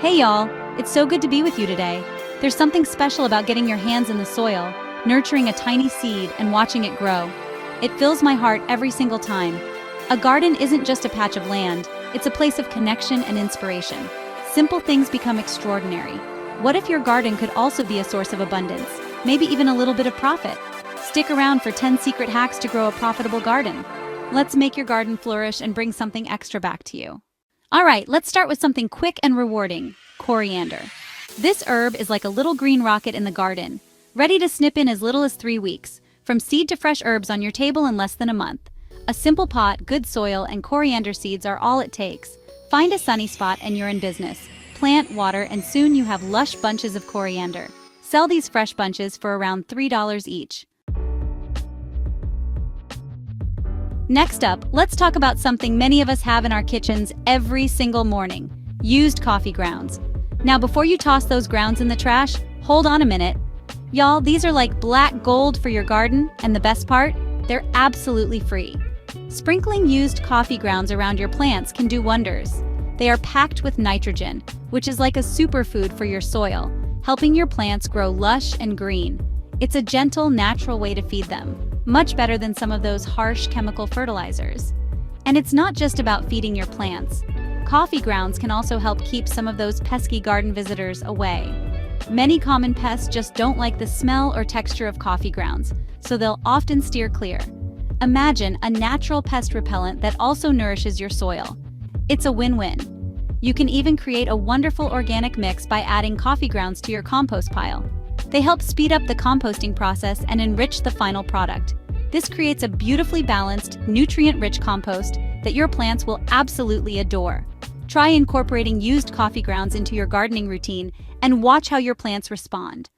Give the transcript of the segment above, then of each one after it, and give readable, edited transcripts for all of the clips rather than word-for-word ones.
Hey y'all, it's so good to be with you today. There's something special about getting your hands in the soil, nurturing a tiny seed and watching it grow. It fills my heart every single time. A garden isn't just a patch of land, it's a place of connection and inspiration. Simple things become extraordinary. What if your garden could also be a source of abundance, maybe even a little bit of profit? Stick around for 10 secret hacks to grow a profitable garden. Let's make your garden flourish and bring something extra back to you. All right, let's start with something quick and rewarding: coriander. This herb is like a little green rocket in the garden, ready to snip in as little as 3 weeks, from seed to fresh herbs on your table in less than a month. A simple pot, good soil, and coriander seeds are all it takes. Find a sunny spot and you're in business. Plant, water, and soon you have lush bunches of coriander. Sell these fresh bunches for around $3 each. Next up, let's talk about something many of us have in our kitchens every single morning: used coffee grounds. Now, before you toss those grounds in the trash, hold on a minute. Y'all, these are like black gold for your garden, and the best part? They're absolutely free. Sprinkling used coffee grounds around your plants can do wonders. They are packed with nitrogen, which is like a superfood for your soil, helping your plants grow lush and green. It's a gentle, natural way to feed them, much better than some of those harsh chemical fertilizers. And it's not just about feeding your plants. Coffee grounds can also help keep some of those pesky garden visitors away. Many common pests just don't like the smell or texture of coffee grounds, so they'll often steer clear. Imagine a natural pest repellent that also nourishes your soil. It's a win-win. You can even create a wonderful organic mix by adding coffee grounds to your compost pile. They help speed up the composting process and enrich the final product. This creates a beautifully balanced, nutrient-rich compost that your plants will absolutely adore. Try incorporating used coffee grounds into your gardening routine and watch how your plants respond.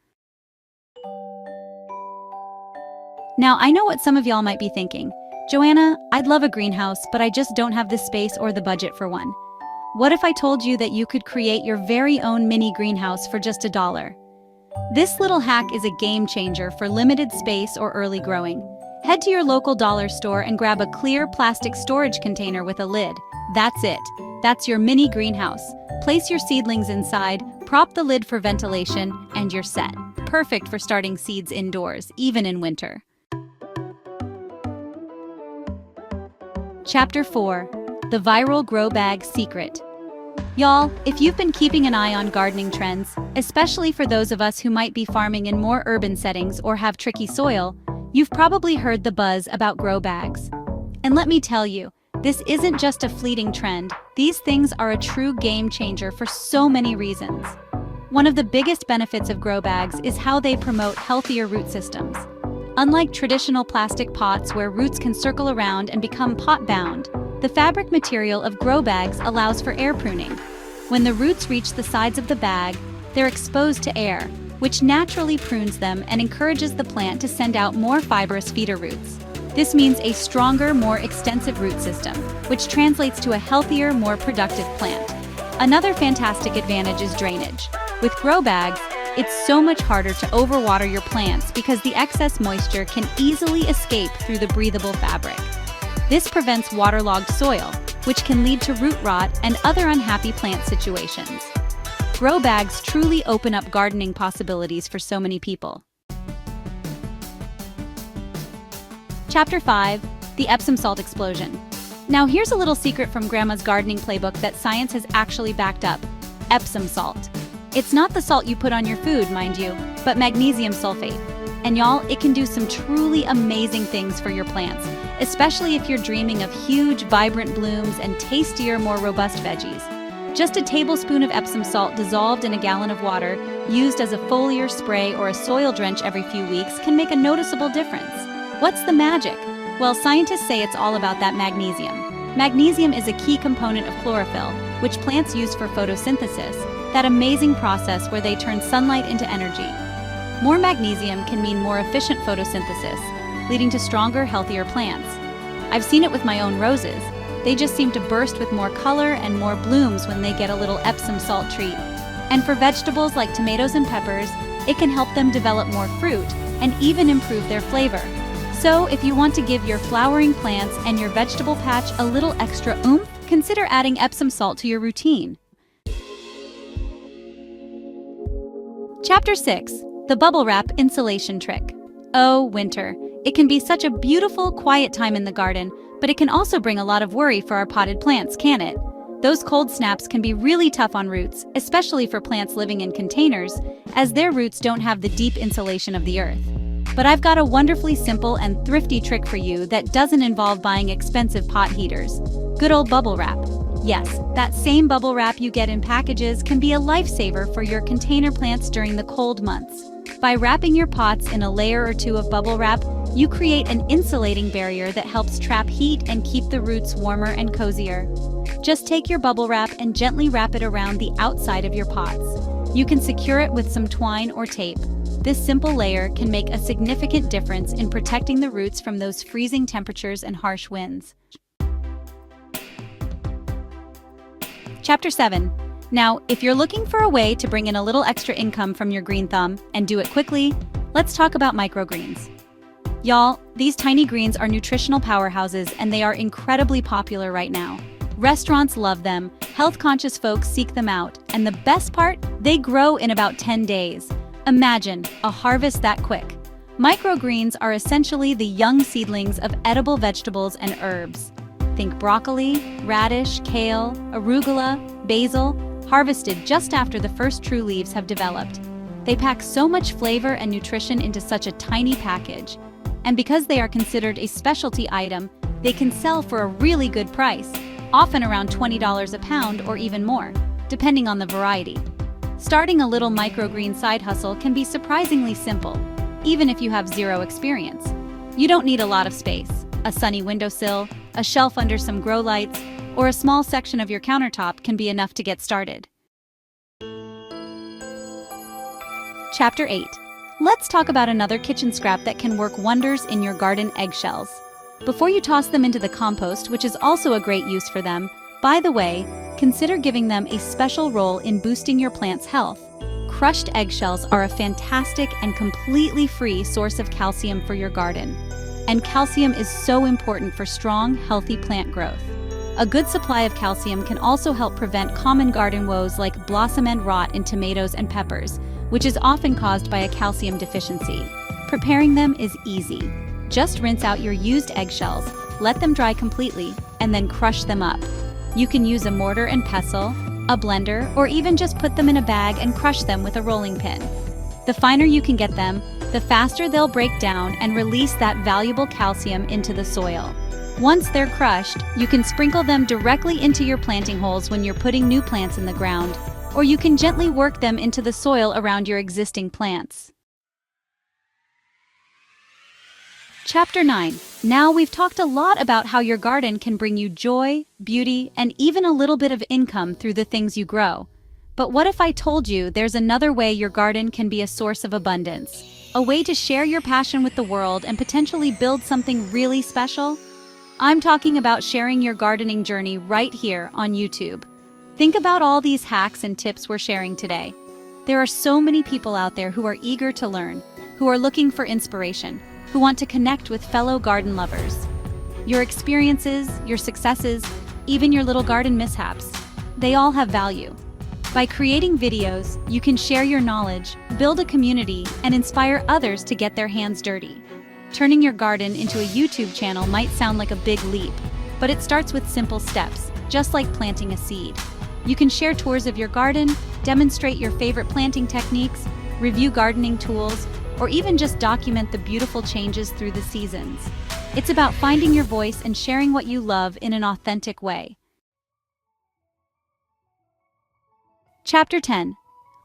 Now, I know what some of y'all might be thinking. Joanna, I'd love a greenhouse, but I just don't have the space or the budget for one. What if I told you that you could create your very own mini greenhouse for just $1? This little hack is a game changer for limited space or early growing. Head to your local dollar store and grab a clear plastic storage container with a lid. That's it. That's your mini greenhouse. Place your seedlings inside, prop the lid for ventilation, and you're set. Perfect for starting seeds indoors, even in winter. Chapter 4: The Viral Grow Bag Secret. Y'all, if you've been keeping an eye on gardening trends, especially for those of us who might be farming in more urban settings or have tricky soil, you've probably heard the buzz about grow bags. And let me tell you, this isn't just a fleeting trend. These things are a true game changer for so many reasons. One of the biggest benefits of grow bags is how they promote healthier root systems. Unlike traditional plastic pots where roots can circle around and become pot-bound, the fabric material of grow bags allows for air pruning. When the roots reach the sides of the bag, they're exposed to air, which naturally prunes them and encourages the plant to send out more fibrous feeder roots. This means a stronger, more extensive root system, which translates to a healthier, more productive plant. Another fantastic advantage is drainage. With grow bags, it's so much harder to overwater your plants because the excess moisture can easily escape through the breathable fabric. This prevents waterlogged soil, which can lead to root rot and other unhappy plant situations. Grow bags truly open up gardening possibilities for so many people. Chapter 5: The Epsom Salt Explosion. Now here's a little secret from Grandma's gardening playbook that science has actually backed up: Epsom salt. It's not the salt you put on your food, mind you, but magnesium sulfate. And y'all, it can do some truly amazing things for your plants, especially if you're dreaming of huge, vibrant blooms and tastier, more robust veggies. Just a tablespoon of Epsom salt dissolved in a gallon of water, used as a foliar spray or a soil drench every few weeks, can make a noticeable difference. What's the magic? Well, scientists say it's all about that magnesium. Magnesium is a key component of chlorophyll, which plants use for photosynthesis, that amazing process where they turn sunlight into energy. More magnesium can mean more efficient photosynthesis, leading to stronger, healthier plants. I've seen it with my own roses. They just seem to burst with more color and more blooms when they get a little Epsom salt treat. And for vegetables like tomatoes and peppers, it can help them develop more fruit and even improve their flavor. So if you want to give your flowering plants and your vegetable patch a little extra oomph, consider adding Epsom salt to your routine. Chapter 6. The Bubble Wrap Insulation Trick. Oh, winter. It can be such a beautiful, quiet time in the garden, but it can also bring a lot of worry for our potted plants, can't it? Those cold snaps can be really tough on roots, especially for plants living in containers, as their roots don't have the deep insulation of the earth. But I've got a wonderfully simple and thrifty trick for you that doesn't involve buying expensive pot heaters. Good old bubble wrap. Yes, that same bubble wrap you get in packages can be a lifesaver for your container plants during the cold months. By wrapping your pots in a layer or two of bubble wrap, you create an insulating barrier that helps trap heat and keep the roots warmer and cozier. Just take your bubble wrap and gently wrap it around the outside of your pots. You can secure it with some twine or tape. This simple layer can make a significant difference in protecting the roots from those freezing temperatures and harsh winds. Chapter 7. Now, if you're looking for a way to bring in a little extra income from your green thumb and do it quickly, let's talk about microgreens. Y'all, these tiny greens are nutritional powerhouses and they are incredibly popular right now. Restaurants love them, health-conscious folks seek them out, and the best part? They grow in about 10 days. Imagine a harvest that quick. Microgreens are essentially the young seedlings of edible vegetables and herbs. Think broccoli, radish, kale, arugula, basil, harvested just after the first true leaves have developed. They pack so much flavor and nutrition into such a tiny package. And because they are considered a specialty item, they can sell for a really good price, often around $20 a pound or even more, depending on the variety. Starting a little microgreen side hustle can be surprisingly simple, even if you have zero experience. You don't need a lot of space. A sunny windowsill, a shelf under some grow lights, or a small section of your countertop can be enough to get started. Chapter 8. Let's talk about another kitchen scrap that can work wonders in your garden: eggshells. Before you toss them into the compost, which is also a great use for them, by the way, consider giving them a special role in boosting your plant's health. Crushed eggshells are a fantastic and completely free source of calcium for your garden. And calcium is so important for strong, healthy plant growth. A good supply of calcium can also help prevent common garden woes like blossom end rot in tomatoes and peppers, which is often caused by a calcium deficiency. Preparing them is easy. Just rinse out your used eggshells, let them dry completely, and then crush them up. You can use a mortar and pestle, a blender, or even just put them in a bag and crush them with a rolling pin. The finer you can get them, the faster they'll break down and release that valuable calcium into the soil. Once they're crushed, you can sprinkle them directly into your planting holes when you're putting new plants in the ground, or you can gently work them into the soil around your existing plants. Chapter 9. Now we've talked a lot about how your garden can bring you joy, beauty, and even a little bit of income through the things you grow. But what if I told you there's another way your garden can be a source of abundance? A way to share your passion with the world and potentially build something really special? I'm talking about sharing your gardening journey right here on YouTube. Think about all these hacks and tips we're sharing today. There are so many people out there who are eager to learn, who are looking for inspiration, who want to connect with fellow garden lovers. Your experiences, your successes, even your little garden mishaps, they all have value. By creating videos, you can share your knowledge, build a community, and inspire others to get their hands dirty. Turning your garden into a YouTube channel might sound like a big leap, but it starts with simple steps, just like planting a seed. You can share tours of your garden, demonstrate your favorite planting techniques, review gardening tools, or even just document the beautiful changes through the seasons. It's about finding your voice and sharing what you love in an authentic way. Chapter 10.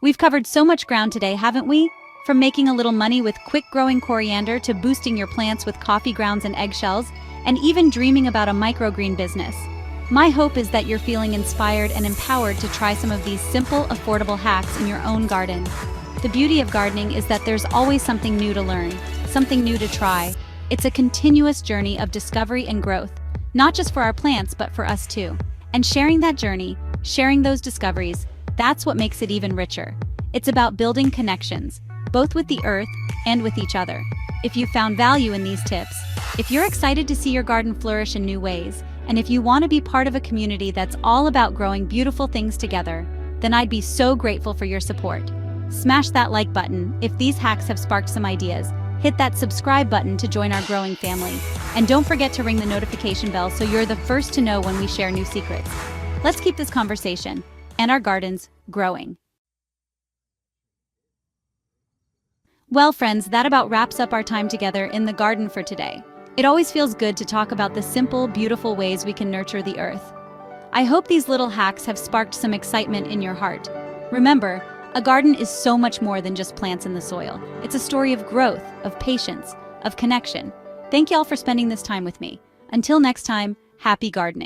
We've covered so much ground today, haven't we? From making a little money with quick-growing coriander to boosting your plants with coffee grounds and eggshells, and even dreaming about a microgreen business. My hope is that you're feeling inspired and empowered to try some of these simple, affordable hacks in your own garden. The beauty of gardening is that there's always something new to learn, something new to try. It's a continuous journey of discovery and growth, not just for our plants, but for us too. And sharing that journey, sharing those discoveries, that's what makes it even richer. It's about building connections, both with the earth and with each other. If you found value in these tips, if you're excited to see your garden flourish in new ways, and if you want to be part of a community that's all about growing beautiful things together, then I'd be so grateful for your support. Smash that like button if these hacks have sparked some ideas. Hit that subscribe button to join our growing family. And don't forget to ring the notification bell so you're the first to know when we share new secrets. Let's keep this conversation and our gardens growing. Well, friends, that about wraps up our time together in the garden for today. It always feels good to talk about the simple, beautiful ways we can nurture the earth. I hope these little hacks have sparked some excitement in your heart. Remember, a garden is so much more than just plants in the soil. It's a story of growth, of patience, of connection. Thank y'all for spending this time with me. Until next time, happy gardening.